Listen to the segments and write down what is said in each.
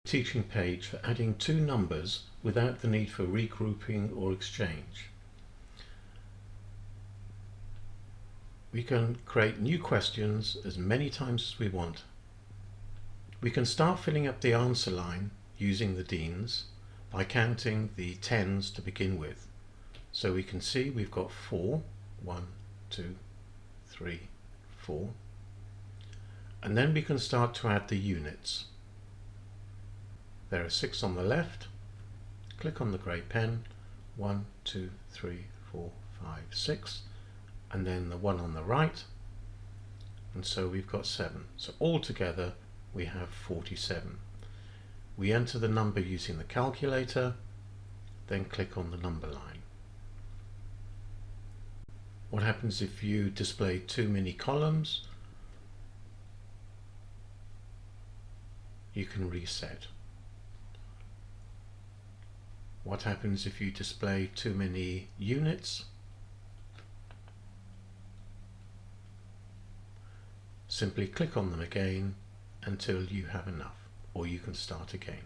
teaching page for adding two numbers without the need for regrouping or exchange. We can create new questions as many times as we want. We can start filling up the answer line using the Dienes by counting the tens to begin with. So we can see we've got 4, 1, 2, 3, 4. And then we can start to add the units. There are 6 on the left. Click on the grey pen. 1, 2, 3, 4, 5, 6. And then the 1 on the right. And so we've got 7. So altogether we have 47. We enter the number using the calculator, then click on the number line. What happens if you display too many columns? You can reset. What happens if you display too many units? Simply click on them again until you have enough, or you can start again.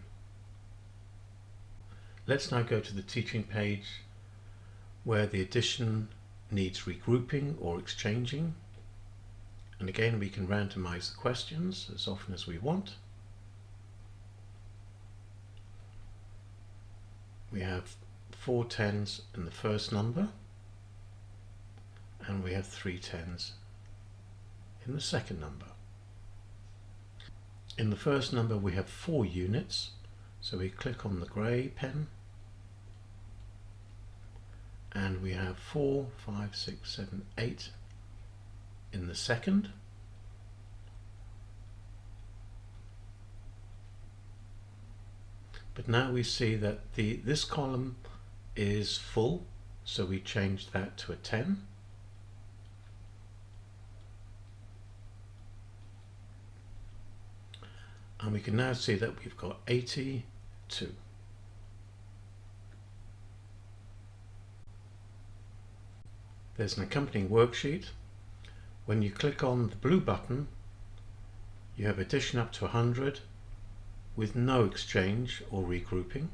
Let's now go to the teaching page where the addition needs regrouping or exchanging. And again, we can randomize the questions as often as we want. We have 4 tens in the first number, and we have 3 tens in the second number. In the first number we have 4 units, so we click on the grey pen, and we have 4, 5, 6, 7, 8 in the second. But now we see that this column is full, so we change that to a 10. And we can now see that we've got 82. There's an accompanying worksheet. When you click on the blue button, you have addition up to 100 with no exchange or regrouping.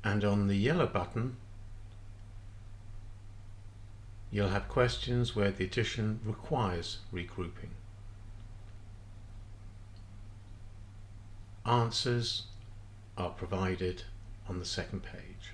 And on the yellow button, you'll have questions where the addition requires regrouping. Answers are provided on the second page.